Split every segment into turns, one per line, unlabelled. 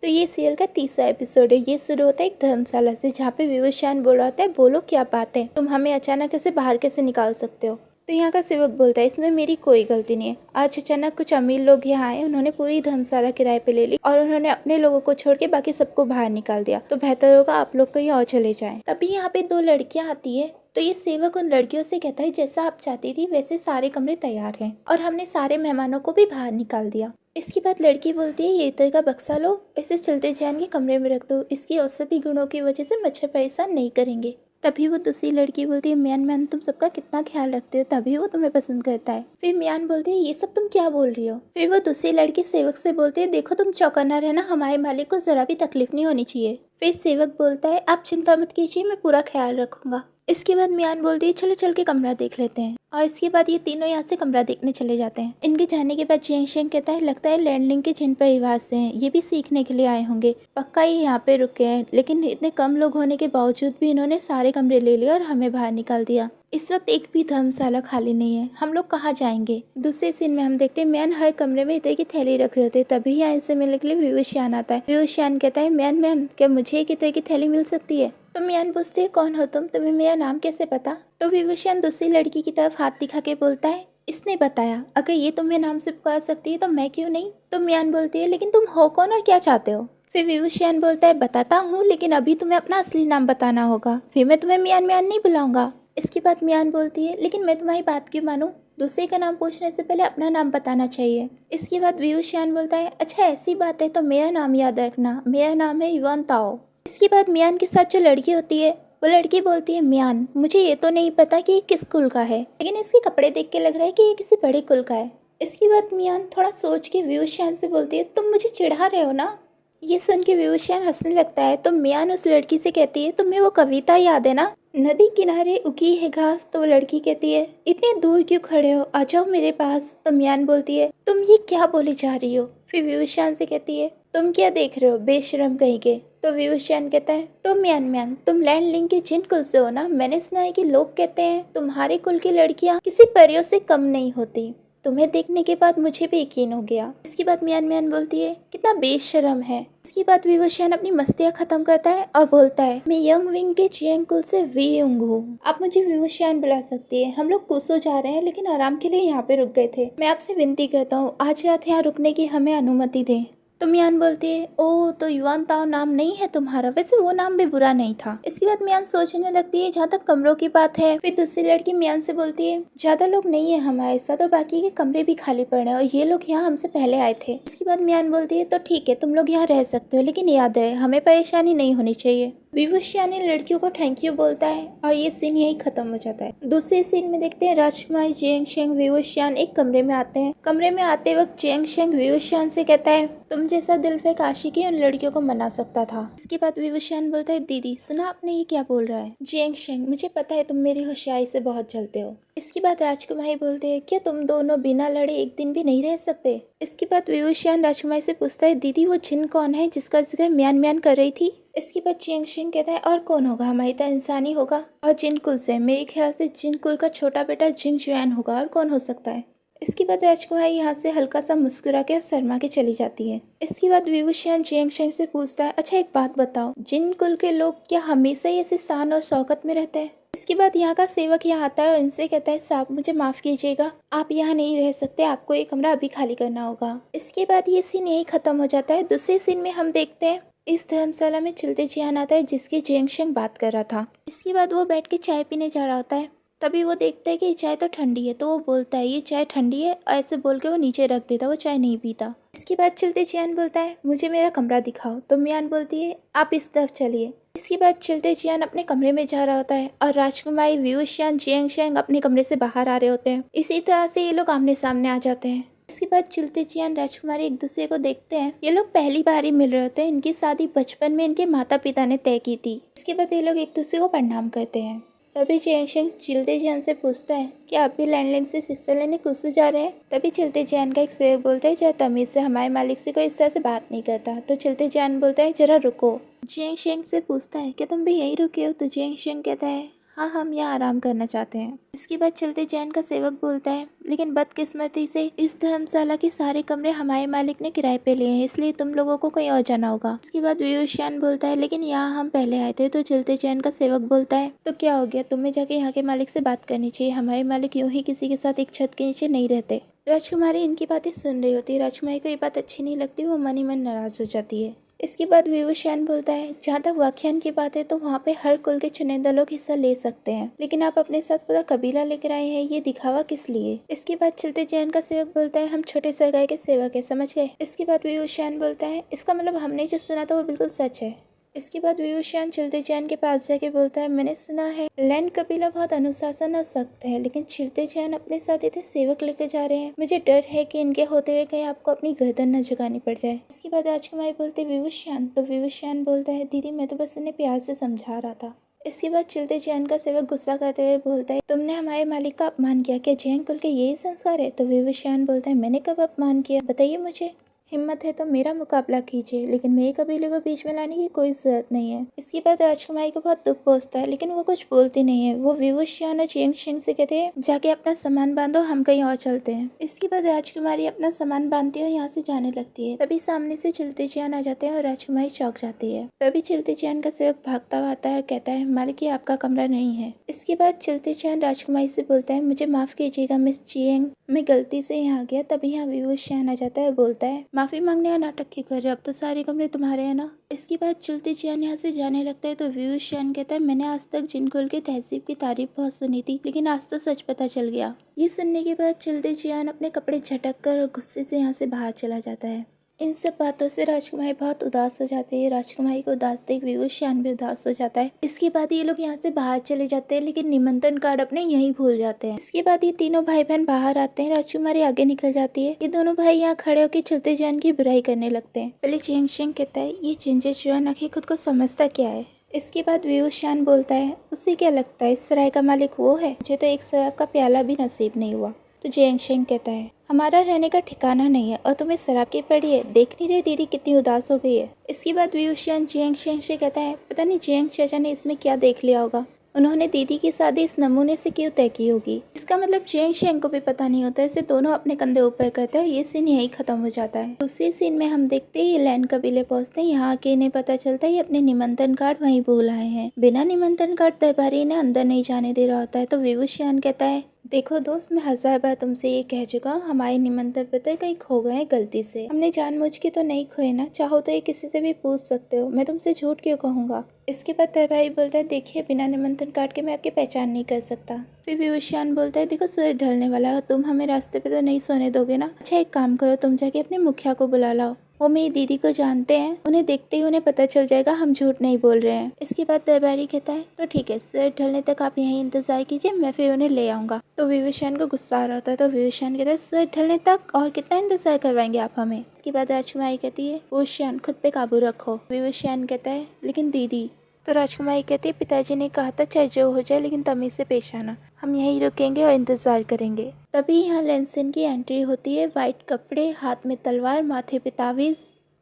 तो ये सीरियल का तीसरा एपिसोड है। ये शुरू होता है एक धर्मशाला से, जहाँ पे विवस्वान बोल रहा होता है, बोलो क्या बात है, तुम हमें अचानक ऐसे बाहर कैसे निकाल सकते हो। तो यहाँ का सेवक बोलता है, इसमें मेरी कोई गलती नहीं है। आज अचानक कुछ अमीर लोग यहाँ आए, उन्होंने पूरी धर्मशाला किराए पे ले ली और उन्होंने अपने लोगों को छोड़ के बाकी सबको बाहर निकाल दिया। तो बेहतर होगा आप लोग कहीं और चले जाएं। तभी यहाँ पे दो लड़कियाँ आती है। तो ये सेवक उन लड़कियों से कहता है, जैसा आप चाहती थी वैसे सारे कमरे तैयार हैं और हमने सारे मेहमानों को भी बाहर निकाल दिया। इसके बाद लड़की बोलती है, ये इत्र का बक्सा लो, इसे चलते जान के कमरे में रख दो, इसकी औषधि गुणों की वजह से मच्छर परेशान नहीं करेंगे। तभी वो दूसरी लड़की बोलती है, म्यान म्यान तुम सबका कितना ख्याल रखते हो, तभी वो तुम्हें पसंद करता है। फिर म्यान बोलती है, ये सब तुम क्या बोल रही हो। फिर वो दूसरी लड़की सेवक से बोलती है, देखो तुम चौकन्ना रहना, हमारे मालिक को जरा भी तकलीफ नहीं होनी चाहिए। फिर सेवक बोलता है, आप चिंता मत कीजिए, मैं पूरा ख्याल रखूंगा। इसके बाद म्यान बोलती है, चलो चल के कमरा देख लेते हैं। और इसके बाद ये तीनों यहाँ से कमरा देखने चले जाते हैं। इनके जाने के बाद चेंग शेंग कहता है, लगता है लैंडलिंग के जिन परिवार से हैं, ये भी सीखने के लिए आए होंगे। पक्का ये यहाँ पे रुके हैं, लेकिन इतने कम लोग होने के बावजूद भी इन्होंने सारे कमरे ले लिए और हमें बाहर निकाल दिया। इस वक्त एक भी धर्मशाला खाली नहीं है, हम लोग कहाँ जाएंगे। दूसरे सीन में हम देखते हैं, म्यान हर कमरे में इत्र की थैली रख रहे होते, तभी यहाँ इनसे मिलने के लिए विवस्वान आता है। विवस्वान कहता है, म्यान म्यान क्या मुझे एक इत्र की थैली मिल सकती है। तो म्यान पूछती है, कौन हो तुम, तुम्हें मेरा नाम कैसे पता। तो विवस्वान दूसरी लड़की की तरफ हाथ दिखा के बोलता है, इसने बताया, अगर ये तुम्हें नाम से पुकार सकती है तो मैं क्यों नहीं। तो म्यान बोलती है, लेकिन तुम हो कौन और क्या चाहते हो। फिर विवस्वान बोलता है, बताता हूँ, लेकिन अभी तुम्हें अपना असली नाम बताना होगा, फिर मैं तुम्हें म्यान म्यान नहीं बुलाऊंगा। इसके बाद म्यान बोलती है, लेकिन मैं तुम्हारी बात क्यों मानूं, दूसरे का नाम पूछने से पहले अपना नाम बताना चाहिए। इसके बाद विवस्वान बोलता है, अच्छा ऐसी बात है तो मेरा नाम याद रखना, मेरा नाम है युवान ताओ। इसके बाद म्यान के साथ जो लड़की होती है, वो लड़की बोलती है, म्यान मुझे ये तो नहीं पता कि ये किस कुल का है, लेकिन इसके कपड़े देख के लग रहा है कि ये किसी बड़े कुल का है। इसके बाद म्यान थोड़ा सोच के विवस्वान से बोलती है, तुम मुझे चिढ़ा रहे हो ना। ये सुन के विवस्वान हंसने लगता है। तो म्यान उस लड़की से कहती है, तुम्हें वो कविता याद है ना, नदी किनारे उगी है घास। तो वो लड़की कहती है, इतने दूर क्यों खड़े हो, आ जाओ मेरे पास। तो म्यान बोलती है, तुम ये क्या बोली जा रही हो। फिर विवस्वान से कहती है, तुम क्या देख रहे हो बेशरम कहीं के। तो विवस्वान कहता है, तो म्यान म्यान तुम लैंडलिंग के जिन कुल से हो ना, मैंने सुना है कि लोग कहते हैं तुम्हारे कुल की लड़कियां किसी परियों से कम नहीं होती। तुम्हें देखने के बाद मुझे भी यकीन हो गया। इसके बाद म्यान म्यान बोलती है, कितना बेशरम है। इसके बाद विवस्वान अपनी मस्तियाँ खत्म करता है और बोलता है, मैं यंग विंग के जियांग कुल से वीयुंग हूँ, आप मुझे विवस्वान बुला सकती है। हम लोग कुसो जा रहे हैं, लेकिन आराम के लिए यहाँ पे रुक गए थे। मैं आपसे विनती करता हूँ, आज रात यहाँ रुकने की हमें अनुमति दें। तो म्यान बोलती है, ओ तो युवान ताओ नाम नहीं है तुम्हारा, वैसे वो नाम भी बुरा नहीं था। इसके बाद म्यान सोचने लगती है, जहाँ तक कमरों की बात है। फिर दूसरी लड़की म्यान से बोलती है, ज्यादा लोग नहीं है हमारे साथ और बाकी के कमरे भी खाली पड़े हैं और ये लोग यहाँ हमसे पहले आए थे। इसके बाद म्यान बोलती है, तो ठीक है तुम लोग यहाँ रह सकते हो, लेकिन याद रहे हमें परेशानी नहीं होनी चाहिए। विवस्वान लड़कियों को थैंक यू बोलता है और ये सीन यही खत्म हो जाता है। दूसरे सीन में देखते हैं, राजकुमारी जियांग शेंग विवस्वान एक कमरे में आते हैं। कमरे में आते वक्त जियांग शेंग विवस्वान से कहता है, तुम जैसा दिल पे आशिकी उन लड़कियों को मना सकता था। इसके बाद विवस्वान बोलता है, दीदी सुना आपने ये क्या बोल रहा है। जियांग शेंग, मुझे पता है तुम मेरी होशियारी से बहुत जलते हो। इसके बाद राजकुमारी बोलते हैं, क्या तुम दोनों बिना लड़े एक दिन भी नहीं रह सकते। इसके बाद विवस्वान राजकुमारी से पूछता है, दीदी वो जिन कौन है जिसका जिक्र म्यान म्यान कर रही थी। इसके बाद जियांग शेंग कहता है, और कौन होगा, हमारी तरह इंसान ही होगा और जिन कुल से, मेरे ख्याल से जिन कुल का छोटा बेटा जिंग जुआन होगा, और कौन हो सकता है। इसके बाद राजकुमारी यहाँ से हल्का सा मुस्कुरा के और शर्मा के चली जाती है। इसके बाद विवस्वान जियांग शेंग से पूछता है, अच्छा एक बात बताओ, जिन कुल के लोग क्या हमेशा ही ऐसे शान और शौकत में रहते हैं। इसके बाद यहाँ का सेवक यहाँ आता है और इनसे कहता है, साहब मुझे माफ कीजिएगा, आप यहाँ नहीं रह सकते, आपको ये कमरा अभी खाली करना होगा। इसके बाद ये सीन यही खत्म हो जाता है। दूसरे सीन में हम देखते हैं, इस धर्मशाला में चलते जियान आता है जिसकी जियांग शेंग बात कर रहा था। इसके बाद वो बैठ के चाय पीने जा रहा होता है। तभी वो देखता है कि ये चाय तो ठंडी है, तो वो बोलता है, ये चाय ठंडी है, ऐसे बोल के वो नीचे रख देता, वो चाय नहीं पीता। इसके बाद चलते जियान बोलता है, मुझे मेरा कमरा दिखाओ। तो म्यान बोलती है, आप इस तरफ चलिए। इसके बाद चलते जियान अपने कमरे में जा रहा होता है और राजकुमारी विवस्वान जियांग शेंग अपने कमरे से बाहर आ रहे होते हैं। इसी तरह से ये लोग आमने सामने आ जाते हैं। इसके बाद चलते जियान राजकुमारी एक दूसरे को देखते हैं। ये लोग पहली बार ही मिल रहे होते हैं, इनकी शादी बचपन में इनके माता पिता ने तय की थी। इसके बाद ये लोग एक दूसरे को प्रणाम करते हैं। तभी जियांग शेंग चलते जियान से पूछता है, क्या आप भी लैंडलिंग से शिक्षा लेने कुसू जा रहे हैं। तभी चलते जियान का एक सेवक बोलता है, जरा तमीज से, हमारे मालिक से कोई इस तरह से बात नहीं करता। तो चलते जियान बोलता है, जरा रुको। जियांग शेंग से पूछता है, क्या तुम भी यहीं रुके हो। तो जियांग शेंग कहता है, हाँ, हम यहाँ आराम करना चाहते हैं। इसके बाद चलते जैन का सेवक बोलता है, लेकिन बदकिस्मती से इस धर्मशाला के सारे कमरे हमारे मालिक ने किराए पे लिए हैं, इसलिए तुम लोगों को कहीं और जाना होगा। इसके बाद विवस्वान बोलता है, लेकिन यहाँ हम पहले आए थे। तो चलते जैन का सेवक बोलता है, तो क्या हो गया, तुम्हें जाके यहाँ के मालिक से बात करनी चाहिए। हमारे मालिक यूं ही किसी के साथ एक छत के नीचे नहीं रहते। राजकुमारी इनकी बातें सुन रही होती है। राजकुमारी को ये बात अच्छी नहीं लगती, वो मन ही मन नाराज हो जाती है। इसके बाद विवस्वान बोलता है, जहाँ तक व्याख्यान की बात है तो वहाँ पे हर कुल के चुनिंदा लोग हिस्सा ले सकते हैं, लेकिन आप अपने साथ पूरा कबीला लेकर आए हैं, ये दिखावा किस लिए। इसके बाद चलते जैन का सेवक बोलता है, हम छोटे सरगाई के सेवक है, समझ गए। इसके बाद विवस्वान बोलता है, इसका मतलब हमने जो सुना था वो बिल्कुल सच है। इसके बाद विवस्वान चलते जैन के पास जाके बोलता है, मैंने सुना है लैंड कबीला बहुत अनुशासन और सख्त है, लेकिन चलते जैन अपने साथ इतने सेवक लेकर जा रहे हैं, मुझे डर है कि इनके होते हुए कहीं आपको अपनी गर्दन न झुकानी पड़ जाए। इसके बाद राजकुमारी बोलते विवस्वान, तो विवस्वान बोलता है, दीदी मैं तो बस इन्हें प्यार से समझा रहा था। इसके बाद चलते जैन का सेवक गुस्सा करते हुए बोलता है, तुमने हमारे मालिक का अपमान किया, क्या जैन कुल के यही संस्कार है। तो विवस्वान बोलता है, मैंने कब अपमान किया, बताइए मुझे। हिम्मत है तो मेरा मुकाबला कीजिए, लेकिन मेरे कबीले को बीच में लाने की कोई जरूरत नहीं है। इसके बाद राजकुमारी को बहुत दुख पहुंचता है, लेकिन वो कुछ बोलती नहीं है। वो विवस्वान और जियांगशेंग से कहते हैं, जाके अपना सामान बांधो, हम कहीं और चलते हैं। इसके बाद राजकुमारी अपना सामान बांधती है और यहाँ से जाने लगती है। तभी सामने से चलते जियान आ जाते हैं और राजकुमारी चौंक जाती है। तभी चलते जियान का सेवक भागता हुआ आता है, कहता है, मालिक ये आपका कमरा नहीं है। इसके बाद चलते जियान राजकुमारी से बोलता है, मुझे माफ कीजिएगा मिस जियांग, मैं गलती से यहाँ गया। तभी यहाँ विवस्वान आ जाता है, बोलता है, माफी मांगने का नाटक क्यों कर रहे हो, अब तो सारे कमरे तुम्हारे हैं ना। इसके बाद चलते जियान यहाँ से जाने लगता है। तो विवस्वान कहता है, मैंने आज तक जिन कुल की तहजीब की तारीफ बहुत सुनी थी, लेकिन आज तो सच पता चल गया। ये सुनने के बाद चलते जियान अपने कपड़े झटक कर और गुस्से से यहाँ से बाहर चला जाता है। इन सब बातों से राजकुमारी बहुत उदास हो जाती है। राजकुमारी को उदास देख विवस्वान भी उदास हो जाता है। इसके बाद ये लोग यहाँ से बाहर चले जाते हैं, लेकिन निमंत्रण कार्ड अपने यहीं भूल जाते हैं। इसके बाद ये तीनों भाई बहन बाहर आते हैं। राजकुमारी आगे निकल जाती है। ये दोनों भाई यहाँ खड़े होकर चलते जैन की बुराई करने लगते हैं। पहले जियांगशेंग कहता है, ये जिंजीजुआन आखिर खुद को समझता क्या है। इसके बाद विवस्वान बोलता है, उसे क्या लगता है इस सराय का मालिक वो है, मुझे तो एक शराब का प्याला भी नसीब नहीं हुआ। तो जियांगशेंग कहता है, हमारा रहने का ठिकाना नहीं है और तुम्हें शराब की पड़ी है, देख नहीं रहे दीदी कितनी उदास हो गई है। इसके बाद विवस्वान जियांगशेंग से कहता है, पता नहीं जियांग चाचा ने इसमें क्या देख लिया होगा, उन्होंने दीदी की शादी इस नमूने से क्यों तय की होगी। इसका मतलब जियांगशेंग को भी पता नहीं होता। इसे दोनों अपने कंधे ऊपर करते हैं और ये सीन यही खत्म हो जाता है। दूसरे सीन में हम देखते हैं ये लैंड कबीले पहुंचते हैं। यहाँ आके इन्हें पता चलता है ये अपने निमंत्रण कार्ड वहीं भूल आए हैं। बिना निमंत्रण कार्ड दरबारी इन्हें अंदर नहीं जाने दे रहा होता है। तो विवस्वान कहता है, देखो दोस्त, मैं 1000 बार तुमसे ये कह चुका हूँ, हमारे निमंत्रण पत्र कहीं खो गए गलती से। हमने जानबूझ के तो नहीं खोए ना, चाहो तो ये किसी से भी पूछ सकते हो, मैं तुमसे झूठ क्यों कहूँगा। इसके बाद दरबारी बोलता है, देखिए बिना निमंत्रण कार्ड के मैं आपकी पहचान नहीं कर सकता। फिर विवस्वान बोलता है, देखो सूरज ढलने वाला है, तुम हमें रास्ते पे तो नहीं सोने दोगे ना। अच्छा एक काम करो, तुम जाके अपने मुखिया को बुला लाओ, वो मेरी दीदी को जानते हैं, उन्हें देखते ही उन्हें पता चल जाएगा हम झूठ नहीं बोल रहे हैं। इसके बाद दरबारी कहता है, तो ठीक है, सूरज ढलने तक आप यहीं इंतजार कीजिए, मैं फिर उन्हें ले आऊंगा। तो विवस्वान को गुस्सा आ रहा होता है। तो विवस्वान कहता है, सूरज ढलने तक और कितना इंतजार करवाएंगे आप हमें। इसके बाद राजकुमारी कहती है, विवस्वान खुद पे काबू रखो। विवस्वान कहता है, लेकिन दीदी। तो राजकुमारी कहती है, पिताजी ने कहा था चाहे जो हो जाए लेकिन तमीज से पेश आना, हम यहीं रुकेंगे और इंतजार करेंगे। तभी यहाँ लैंसन की एंट्री होती है। वाइट कपड़े, हाथ में तलवार, माथे पे तावीज।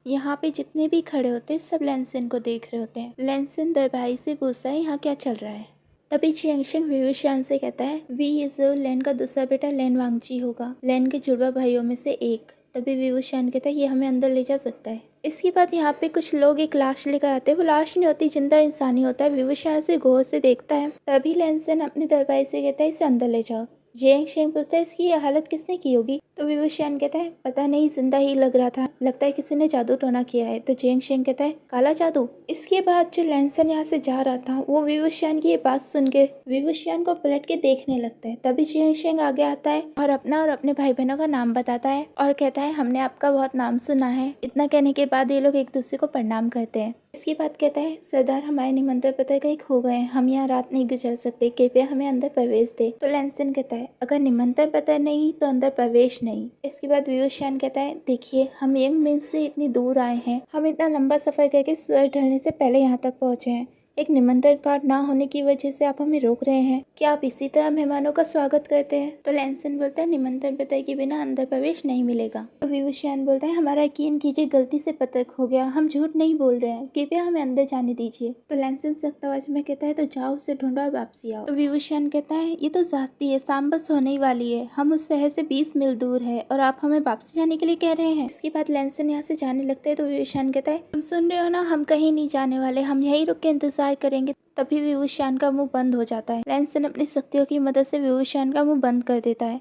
यहाँ पे जितने भी खड़े होते हैं सब लैंसन को देख रहे होते हैं। लैंसन दरबारी से पूछता है, यहाँ क्या चल रहा है। तभी जियांगशेंग विवस्वान से कहता है, वी ये लैन का दूसरा बेटा लैन वांगजी होगा, लैन के जुड़वा भाइयों में से एक। तभी विवस्वान कहता है, ये हमें अंदर ले जा सकता है। इसके बाद यहाँ पे कुछ लोग एक लाश लेकर आते हैं। वो लाश नहीं होती, जिंदा इंसान ही होता है। विवस्वान से गौर से देखता है। तभी लैंसन अपने दरबारी से कहता है, इसे अंदर ले जाओ। जियांगशेंग पूछता है, इसकी हालत किसने की होगी। तो विवस्वान कहता है, पता नहीं, जिंदा ही लग रहा था, लगता है किसी ने जादू टोना किया है। तो जियांगशेंग कहता है, काला जादू। इसके बाद जो लैंसन यहाँ से जा रहा था वो विवस्वान की ये बात सुन के विवस्वान को पलट के देखने लगता है। तभी जियांगशेंग आगे आता है और अपना और अपने भाई बहनों का नाम बताता है और कहता है, हमने आपका बहुत नाम सुना है। इतना कहने के बाद ये लोग एक दूसरे को प्रणाम करते हैं। इसके बाद कहता है, सरदार हमारे निमंत्रण पत्र कहीं खो गए, हम यहाँ रात नहीं गुजार सकते, कृपया हमें अंदर प्रवेश दे। तो लैंसन कहता है, अगर निमंत्रण पत्र नहीं तो अंदर प्रवेश नहीं। इसके बाद विवस्वान कहता है, देखिए हम यंग मिन से इतनी दूर आए हैं, हम इतना लंबा सफर करके सूरज ढलने से पहले यहाँ तक पहुँचे हैं, एक निमंत्रण कार्ड ना होने की वजह से आप हमें रोक रहे हैं। क्या आप इसी तरह मेहमानों का स्वागत करते हैं? तो लैंसन बोलता है निमंत्रण पत्र के बिना अंदर प्रवेश नहीं मिलेगा। तो विवस्वान बोलता है हमारा यकीन कीजिए, गलती से पतक हो गया, हम झूठ नहीं बोल रहे हैं, कृपया हमें अंदर जाने दीजिए। तो लैंसन सख्त आवाज में कहता है तो जाओ उसे ढूंढो और वापसी आओ। तो विवस्वान कहता है ये तो जाती है, शाम बस होने ही वाली है, हम उस शहर से 20 मील दूर है और आप हमें वापसी जाने के लिए कह रहे हैं। इसके बाद लैंसन यहाँ से जाने लगता है। तो विवस्वान कहता है तुम सुन रहे हो ना, हम कहीं नहीं जाने वाले, हम यहीं रुक के इंतजार करेंगे। तभी विवस्वान का मुंह बंद हो जाता है। लैंसन अपनी शक्तियों की मदद से विवस्वान का मुंह बंद कर देता है।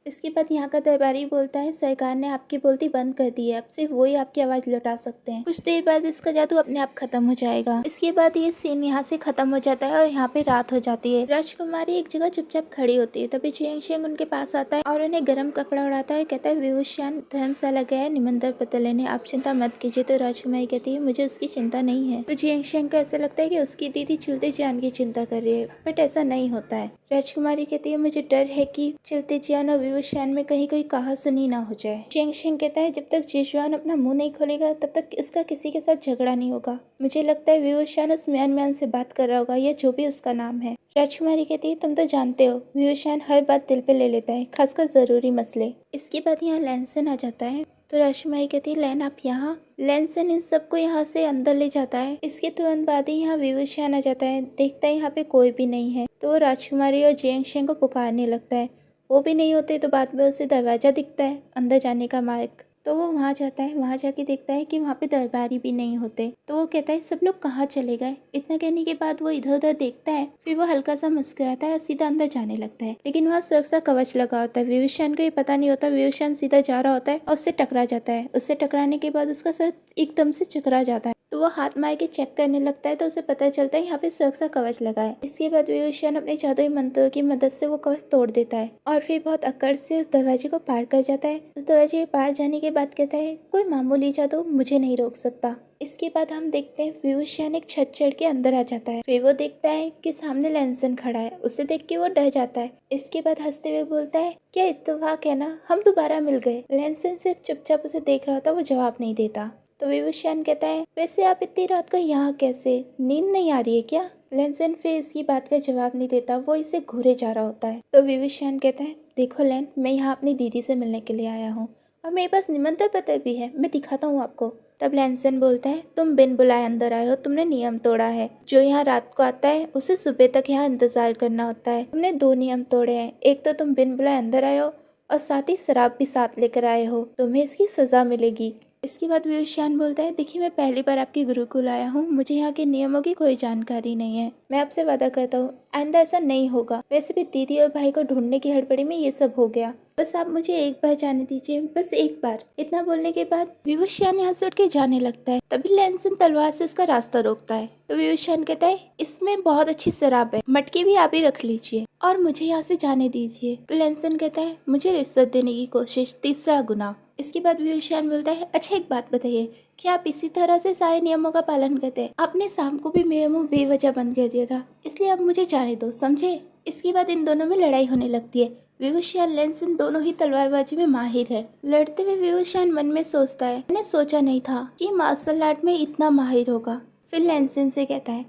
इसके बाद यहाँ का दरबारी बोलता है सरकार ने आपकी बोलती बंद कर दी है, अब सिर्फ वही आपकी आवाज लौटा सकते हैं। कुछ देर बाद इसका जादू अपने आप खत्म हो जाएगा। इसके बाद ये सीन यहाँ से खत्म हो जाता है और यहाँ पे रात हो जाती है। राजकुमारी एक जगह चुपचाप खड़ी होती है। तभी जियांग उनके पास आता है और उन्हें गर्म कपड़ा उड़ाता है। कहता है विवस्वान धर्मशाला गया है निमंत्रण पत्र लेने, आप चिंता मत कीजिए। तो राजकुमारी कहती है मुझे उसकी चिंता नहीं है। तो जियांग को ऐसा लगता है कि उसकी दीदी चलते जियान की चिंता कर रही है, बट ऐसा नहीं होता है। राजकुमारी कहती है मुझे डर है कि चलते जियान और विवस्वान में कहीं कोई कहा सुनी ना हो जाए। जियांग कहता है जब तक जिजुआन अपना मुंह नहीं खोलेगा तब तक इसका किसी के साथ झगड़ा नहीं होगा। मुझे लगता है विवस्वान उस म्यान से बात कर रहा होगा, या जो भी उसका नाम है। राजकुमारी कहती है तुम तो जानते हो विवस्वान हर बात दिल पे ले लेता है, खासकर जरूरी मसले। इसके बाद यहाँ लैंसन आ जाता है। तो राजकुमारी कहती है लैन आप यहाँ। लैंसन इन सबको यहाँ से अंदर ले जाता है। इसके तुरंत बाद ही यहाँ विवस्वान आ जाता है। देखता है यहाँ पे कोई भी नहीं है तो वो राजकुमारी और जियांग को पुकारने लगता है। वो भी नहीं होते तो बाद में उसे दरवाजा दिखता है अंदर जाने का मार्ग। तो वो वहाँ जाता है। वहाँ जाके देखता है कि वहाँ पे दरबारी भी नहीं होते। तो वो कहता है सब लोग कहाँ चले गए। इतना कहने के बाद वो इधर उधर देखता है, फिर वो हल्का सा मुस्कुराता है और सीधा अंदर जाने लगता है। लेकिन वहाँ सुरक्षा कवच लगा होता है। विवस्वान को ये पता नहीं होता। विवस्वान सीधा जा रहा होता है और उससे टकरा जाता है। उससे टकराने के बाद उसका सर एकदम से चकरा जाता है। तो वो हाथ मार के चेक करने लगता है तो उसे पता चलता है यहाँ पे सुरक्षा कवच लगा है। इसके बाद विवस्वान अपने जादुई मंत्रों की मदद से वो कवच तोड़ देता है और फिर बहुत अकड़ से उस दरवाजे को पार कर जाता है। उस दरवाजे के पार जाने के बाद कहता है कोई मामूली जादू मुझे नहीं रोक सकता। इसके बाद हम देखते हैं विवस्वान एक छत चढ़ के अंदर आ जाता है। फिर वो देखता है कि सामने लैंसन खड़ा है। उसे देख के वो डर जाता है। इसके बाद हंसते हुए बोलता है क्या इत्तेफाक है ना, हम दोबारा मिल गए। लैंसन सिर्फ चुपचाप उसे देख रहा होता, वो जवाब नहीं देता। तो विवस्वान कहता है वैसे आप इतनी रात को यहाँ कैसे, नींद नहीं आ रही है क्या? लैंसन फिर इसकी बात का जवाब नहीं देता, वो इसे घूरे जा रहा होता है। तो विवस्वान कहता है देखो लैन, मैं यहाँ अपनी दीदी से मिलने के लिए आया हूँ और मेरे पास निमंत्रण पत्र भी है, मैं दिखाता हूँ आपको। तब लैंसन बोलता है तुम बिन बुलाए अंदर आए हो, तुमने नियम तोड़ा है। जो यहाँ रात को आता है उसे सुबह तक यहाँ इंतजार करना होता है। तुमने 2 नियम तोड़े हैं, एक तो तुम बिन बुलाए अंदर आए हो और साथ ही शराब भी साथ लेकर आए हो, तुम्हें इसकी सजा मिलेगी। इसके बाद विवस्वान बोलता है देखिए मैं पहली बार आपके गुरुकुल आया हूँ, मुझे यहाँ के नियमों की कोई जानकारी नहीं है। मैं आपसे वादा करता हूँ आइंदा ऐसा नहीं होगा। वैसे भी दीदी और भाई को ढूंढने की हड़बड़ी में ये सब हो गया, बस आप मुझे एक बार जाने दीजिए, बस एक बार। इतना बोलने के बाद विवस्वान यहाँ से उठ के जाने लगता है। तभी लैंसन तलवार से उसका रास्ता रोकता है। तो विवस्वान कहता है इसमें बहुत अच्छी शराब है, मटकी भी आप ही रख लीजिए और मुझे यहाँ से जाने दीजिए। तो लैंसन कहता है मुझे रिश्वत देने की कोशिश, तीसरा गुनाह। इसके बाद विवस्वान बोलता है अच्छा एक बात बताइए, क्या आप इसी तरह से सारे नियमों का पालन करते हैं? आपने शाम को भी मेरा मुंह बेवजह बंद कर दिया था, इसलिए अब मुझे जाने दो, समझे? इसके बाद इन दोनों में लड़ाई होने लगती है। विवस्वान लैंसन दोनों ही तलवारबाजी में माहिर है। लड़ते हुए विवस्वान मन में सोचता है मैंने सोचा नहीं था कि मार्शल आर्ट में इतना माहिर होगा। फिर लैंसन से कहता है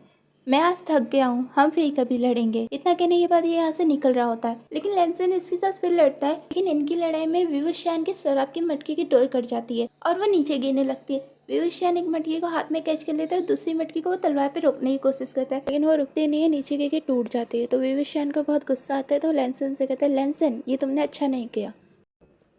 मैं आज थक गया हूँ, हम फिर कभी लड़ेंगे। इतना कहने के बाद ये यहाँ से निकल रहा होता है, लेकिन लैंसन इसके साथ फिर लड़ता है। लेकिन इनकी लड़ाई में विवस्वान के शराब की मटकी की डोर कट जाती है और वो नीचे गिरने लगती है। विवस्वान एक मटकी को हाथ में कैच कर लेता है, दूसरी मटकी को वो तलवार पे रोकने की कोशिश करता है, लेकिन वो रुकती नहीं है, नीचे गिर के टूट जाती है। तो विवस्वान को बहुत गुस्सा आता है। तो लैंसन से कहता है लैंसन ये तुमने अच्छा नहीं किया।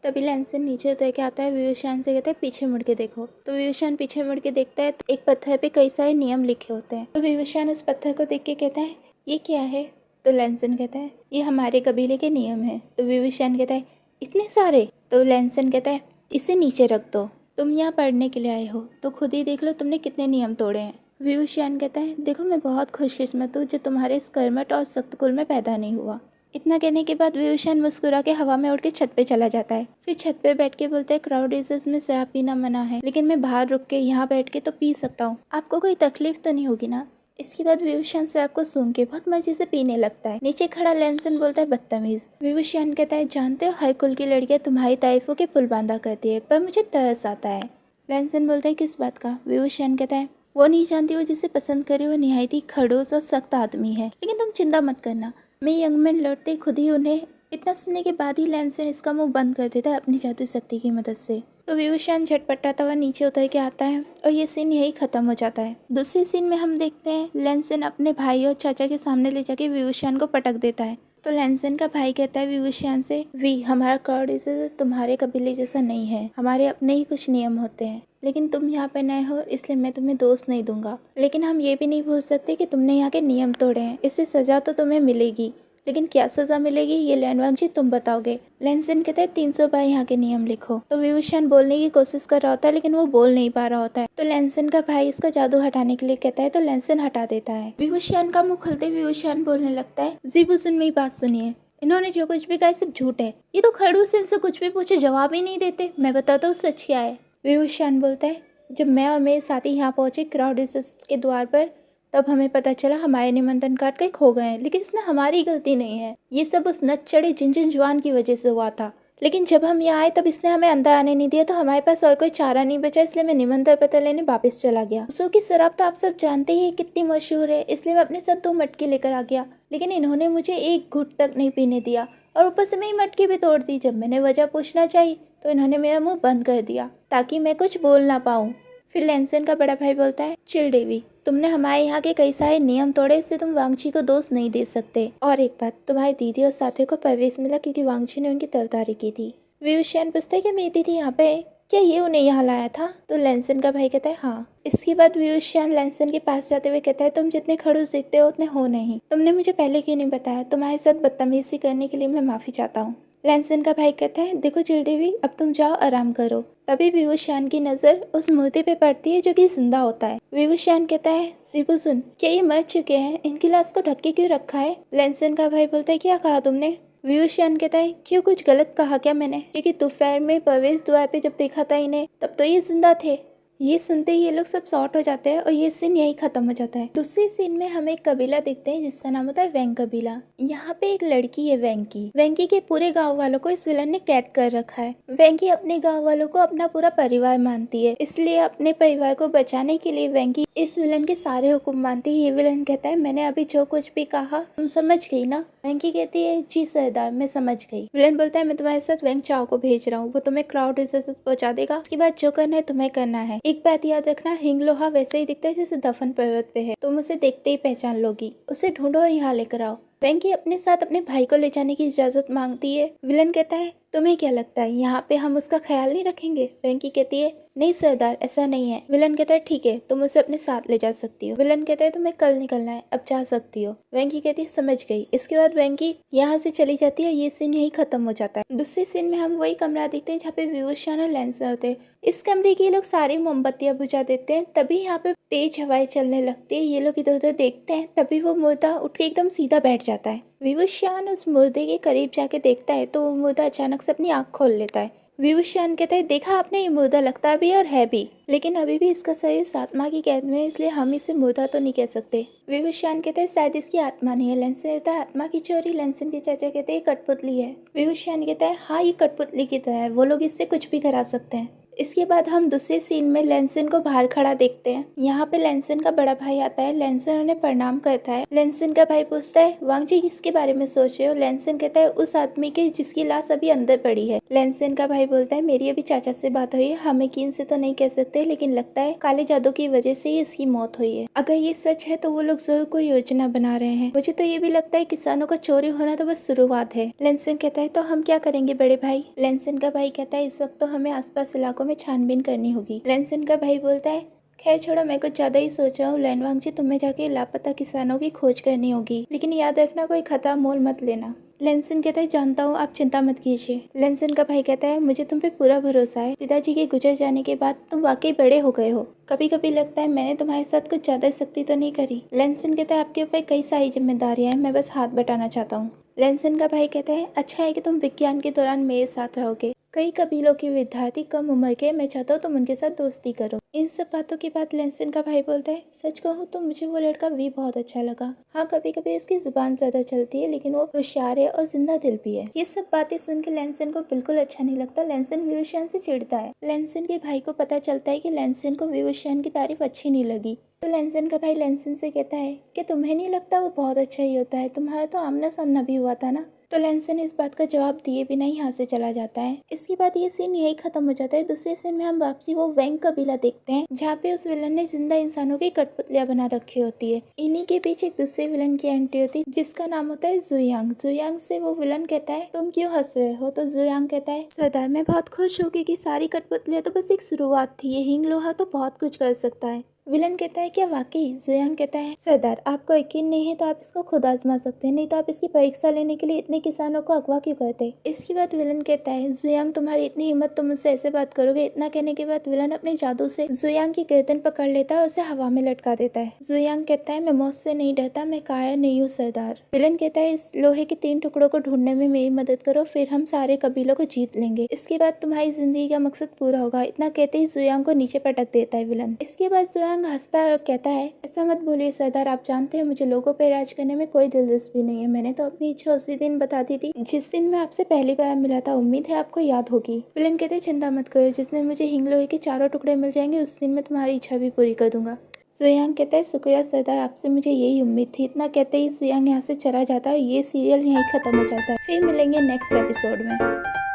तभी लैंसन नीचे उतर के आता है। विवस्वान से कहता है पीछे मुड़ के देखो। तो विवस्वान पीछे मुड़ के देखता है तो एक पत्थर पे कई सारे नियम लिखे होते हैं। तो विवस्वान उस पत्थर को देख के कहता है ये क्या है? तो लैंसन कहता है ये हमारे कबीले के नियम है। तो विवस्वान कहता है इतने सारे? तो लैंसन कहता है इसे नीचे रख दो, तुम यहाँ पढ़ने के लिए आए हो तो खुद ही देख लो तुमने कितने नियम तोड़े हैं। विवस्वान कहता है देखो मैं बहुत खुशकिस्मत हूँ जो तुम्हारे इस कर्मठ और सख्त कुल में पैदा नहीं हुआ। इतना कहने के बाद विवस्वान मुस्कुरा के हवा में उड़ के छत पे चला जाता है। फिर छत पे बैठ के बोलता है क्राउड रेसेस में शराब पीना मना है, लेकिन मैं बाहर रुक के यहाँ बैठ के तो पी सकता हूँ, आपको कोई तकलीफ तो नहीं होगी ना? इसके बाद विवस्वान शराब को सूंघ के बहुत मजे से पीने लगता है। नीचे खड़ा लैंसन बोलता है बदतमीज। विवस्वान कहता है जानते हो हर कुल की लड़कियां तुम्हारी तारीफों के पुल बांधा करती है, पर मुझे तरस आता है। लैंसन बोलता है किस बात का? विवस्वान कहता है वो नहीं जानती वो जिसे पसंद करे वो निहायत ही खड़ूस और सख्त आदमी है, लेकिन तुम चिंता मत करना, मैं यंग मैन लौटते खुद ही उन्हें। इतना सुनने के बाद ही लैंसन इसका मुंह बंद कर देता है अपनी जादुई शक्ति की मदद से। तो विभूषण झटपटाता हुआ नीचे उतर के आता है और ये सीन यही खत्म हो जाता है। दूसरे सीन में हम देखते हैं लैंसन अपने भाई और चाचा के सामने ले जाके विभूषण को पटक देता है। तो लैंसन का भाई कहता है विभूषण से, वी हमारा क्राउड तुम्हारे कबीले जैसा नहीं है, हमारे अपने ही कुछ नियम होते हैं, लेकिन तुम यहाँ पे नए हो इसलिए मैं तुम्हें दोष नहीं दूंगा, लेकिन हम ये भी नहीं भूल सकते कि तुमने यहाँ के नियम तोड़े हैं, इससे सजा तो तुम्हें मिलेगी, लेकिन क्या सजा मिलेगी ये लैंडवांग जी तुम बताओगे। लैंसन कहता है 300 बार यहाँ के नियम लिखो। तो विभूषण बोलने की कोशिश कर रहा होता है लेकिन वो बोल नहीं पा रहा होता है। तो लैंसन का भाई इसका जादू हटाने के लिए कहता है तो लैंसन हटा देता है। विभूषण का मुंह खुलते विभूषण बोलने लगता है, जीबूसुन मेरी बात सुनिए, इन्होंने जो कुछ भी कहा सब झूठ है, ये तो खड़ूस इनसे कुछ भी पूछे जवाब ही नहीं देते, मैं बताता हूँ सच क्या है। विभूषण बोलता है, जब मैं और मेरे साथी यहाँ पहुंचे क्राउडिस के द्वार पर तब हमें पता चला हमारे निमंत्रण कार्ड कहीं खो गए हैं, लेकिन इसमें हमारी गलती नहीं है, ये सब उस नच चढ़े जिन जवान की वजह से हुआ था, लेकिन जब हम यहाँ आए तब इसने हमें अंदर आने नहीं दिया, तो हमारे पास और कोई चारा नहीं बचा, इसलिए मैं निमंत्रण पत्र लेने वापस चला गया। उसो की शराब तो आप सब जानते ही कितनी मशहूर है, इसलिए मैं अपने साथ 2 मटके लेकर आ गया, लेकिन इन्होंने मुझे एक घुट तक नहीं पीने दिया और ऊपर से मेरी मटकी भी तोड़ दी। जब मैंने वजह पूछना चाहिए तो इन्होंने मेरा मुंह बंद कर दिया ताकि मैं कुछ बोल ना पाऊँ। फिर लैंसन का बड़ा भाई बोलता है, चिल डेवी, तुमने हमारे यहाँ के कई सारे नियम तोड़े, इससे तुम वांगची को दोष नहीं दे सकते। और एक बात, तुम्हारी दीदी और साथियों को प्रवेश मिला क्योंकि वांगची ने उनकी तरफदारी की थी। विभूषण पूछता है कि मेरी दीदी यहाँ पे है, क्या ये उन्हें यहाँ लाया था? तो लैंसन का भाई कहता है हाँ। इसके बाद विभूषण लैंसन के पास जाते हुए कहता है, तुम जितने खड़ूस दिखते हो उतने हो नहीं, तुमने मुझे पहले क्यों नहीं बताया? तुम्हारे साथ बदतमीजी करने के लिए मैं माफी चाहता हूँ। लैंसन का भाई कहता है, देखो चिलडेवी, अब तुम जाओ आराम करो। तभी विभूषण की नजर उस मूर्ति पे पड़ती है जो कि जिंदा होता है। विभूषण कहता है, जीबूसुन, क्या ये मर चुके हैं? इनकी लाश को ढक के क्यों रखा है? लैंसन का भाई बोलता है, क्या कहा तुमने? विभूषण कहता है, क्यों कुछ गलत कहा क्या मैंने? क्योंकि दोपहर में प्रवेश द्वार पे जब देखा था इन्हें तब तो ये जिंदा थे। ये सुनते ही ये लोग सब शॉर्ट हो जाते हैं और ये सीन यही खत्म हो जाता है। दूसरी सीन में हम एक कबीला देखते हैं जिसका नाम होता है वेंग कबीला। यहाँ पे एक लड़की है वेंकी। वेंकी के पूरे गांव वालों को इस विलन ने कैद कर रखा है। वेंकी अपने गांव वालों को अपना पूरा परिवार मानती है, इसलिए अपने परिवार को बचाने के लिए वेंकी इस विलन के सारे हुक्म मानती है। ये विलन कहता है, मैंने अभी जो कुछ भी कहा तुम समझ गई ना? वेंकी कहती है, जी सरदार, मैं समझ गई। विलन बोलता है, मैं तुम्हारे साथ वेंग चाओ को भेज रहा हूँ, वो तुम्हें क्राउड पहुंचा देगा, उसके बाद जो करना है तुम्हें करना है। एक बात याद रखना, हिंगलोहा वैसे ही दिखता है जैसे दफन पर्वत पे है, तुम उसे देखते ही पहचान लोगी, उसे ढूंढो और यहाँ लेकर आओ। वेंकी अपने साथ अपने भाई को ले जाने की इजाजत मांगती है। विलन कहता है, तुम्हें क्या लगता है यहाँ पे हम उसका ख्याल नहीं रखेंगे? वेंकी कहती है, नहीं सरदार, ऐसा नहीं है। विलन कहता है, ठीक है, तुम उसे अपने साथ ले जा सकती हो। विलन कहता है, तुम्हें कल निकलना है, अब जा सकती हो। वेंकी कहती है, समझ गई। इसके बाद वेंकी यहाँ से चली जाती है। ये सीन यही खत्म हो जाता है। दूसरे सीन में हम वही कमरा देखते हैं जहाँ पे विभूषण और लैंसन होते हैं। इस कमरे की ये लोग सारी मोमबत्तियां बुझा देते हैं। तभी यहाँ पे तेज हवाएं चलने लगती है। ये लोग इधर उधर देखते हैं, तभी वो मुर्दा उठ के एकदम सीधा बैठ जाता है। विभूषण उस मुर्दे के करीब जाके देखता है तो वो मुर्दा अचानक से अपनी आँख खोल लेता है। विभूषण कहता है, देखा आपने, ये मुर्दा लगता भी और है भी, लेकिन अभी भी इसका शरीर इस आत्मा की कैद में है, इसलिए हम इसे मुर्दा तो नहीं कह सकते। विभूषण कहते हैं, शायद इसकी आत्मा नहीं है। लैंसन कहता है, आत्मा की चोरी? लैंसन के चाचा कहते हैं, कठपुतली है। विभूषण कहता है, हाँ, ये कठपुतली की तरह है, वो लोग इससे कुछ भी करा सकते हैं। इसके बाद हम दूसरे सीन में लैंसन को बाहर खड़ा देखते हैं। यहाँ पे लैंसन का बड़ा भाई आता है। लैंसन उन्हें प्रणाम करता है। लैंसन का भाई पूछता है, वांग जी किसके बारे में सोच रहे हो? लैंसन कहता है, उस आदमी के जिसकी लाश अभी अंदर पड़ी है। लैंसन का भाई बोलता है, मेरी अभी चाचा से बात हुई है, हम यकीन से तो नहीं कह सकते, लेकिन लगता है काले जादू की वजह से ही इसकी मौत हुई है। अगर ये सच है तो वो लोग जरूर कोई योजना बना रहे हैं। मुझे तो ये भी लगता है किसानों का चोरी होना तो बस शुरुआत है। लैंसन कहता है, तो हम क्या करेंगे बड़े भाई? लैंसन का भाई कहता है, इस वक्त तो हमें आसपास इलाकों में छानबीन करनी होगी। लैंसन का भाई बोलता है, खैर छोड़ो, मैं कुछ ज्यादा ही सोच रहा हूँ। लैंडवांग जी, तुम्हें जाके लापता किसानों की खोज करनी होगी, लेकिन याद रखना कोई खता मोल मत लेना। लैंसन कहता है, जानता हूँ, आप चिंता मत कीजिए। लैंसन का भाई कहता है, मुझे तुम पे पूरा भरोसा है। पिताजी के गुजर जाने के बाद तुम वाकई बड़े हो गए हो। कभी कभी लगता है मैंने तुम्हारे साथ कुछ ज्यादा सख्ती तो नहीं करी। लैंसन कहता है, आपके ऊपर कई सारी जिम्मेदारियां हैं, मैं बस हाथ बटाना चाहता हूँ। लैंसन का भाई कहता है, अच्छा है कि तुम विज्ञान के दौरान मेरे साथ रहोगे, कई कबीलों के विद्यार्थी कम उम्र के, मैं चाहता हूँ तुम उनके साथ दोस्ती करो। इन सब बातों के बाद लेंसन का भाई बोलता है, सच कहूँ तो मुझे वो लड़का भी बहुत अच्छा लगा। हाँ, कभी कभी उसकी जुबान ज्यादा चलती है, लेकिन वो होशियार है और जिंदा दिल भी है। ये सब बातें सुन के लेंसन को बिल्कुल अच्छा नहीं लगता। लेंसन विवुशियन से चिढ़ता है। लेंसन के भाई को पता चलता है कि लेंसन को विवुशियन की तारीफ अच्छी नहीं लगी, तो लेंसन का भाई लेंसन से कहता है कि तुम्हें नहीं लगता वो बहुत अच्छा ही होता है, तुम्हारा तो आमना सामना भी हुआ था ना। तो लेंसन इस बात का जवाब दिए बिना ही यहाँ से चला जाता है। इसके बाद ये सीन यही खत्म हो जाता है। दूसरे सीन में हम वापसी वो वेंग कबीला देखते हैं, जहाँ पे उस विलन ने जिंदा इंसानों की कठपुतलियां बना रखी होती है। इन्हीं के बीच एक दूसरे विलन की एंट्री होती है, जिसका नाम होता है जुयांग। जुयांग से वो विलन कहता है, तुम क्यों हंस रहे हो? तो जुयांग कहता है, सरदार मैं बहुत खुश हूँ क्योंकि सारी कठपुतलियां तो बस एक शुरुआत थी, ये हिंग लोहा तो बहुत कुछ कर सकता है। विलन कहता है, क्या वाकई? जुयांग कहता है, सरदार आपको यकीन नहीं है तो आप इसको खुद आजमा सकते हैं, नहीं तो आप इसकी परीक्षा लेने के लिए इतने किसानों को अगवा क्यों करते? इसके बाद विलन कहता है, जुयांग तुम्हारी इतनी हिम्मत, तुम मुझसे ऐसे बात करोगे? इतना कहने के बाद विलन अपने जादू से जुयांग की गर्दन पकड़ लेता है और उसे हवा में लटका देता है। जुयांग कहता है, मैं मौत से नहीं डरता, मैं कायर नहीं हूँ सरदार। विलन कहता है, इस लोहे के 3 टुकड़ों को ढूंढने में मेरी मदद करो, फिर हम सारे कबीलों को जीत लेंगे। इसके बाद तुम्हारी जिंदगी का मकसद पूरा होगा। इतना कहते ही जुयांग को नीचे पटक देता है विलन। इसके बाद जुयांग हंसता है और कहता है, ऐसा मत बोलिए सरदार, आप जानते हैं मुझे लोगों पर राज करने में कोई दिलचस्पी नहीं है। मैंने तो अपनी इच्छा उसी दिन बता दी थी जिस दिन मैं आपसे पहली बार मिला था। उम्मीद है आपको याद होगी। विलन कहते हैं, चिंता मत करो, जिस दिन मुझे हिंग लोहे के 4 टुकड़े मिल जाएंगे उस दिन मैं तुम्हारी इच्छा भी पूरी कर दूंगा। जुयांग कहता है, शुक्रिया सरदार, आपसे मुझे यही उम्मीद थी। इतना कहते ही जुयांग यहाँ से चला जाता है और ये सीरियल यहीं खत्म हो जाता है। फिर मिलेंगे नेक्स्ट एपिसोड में।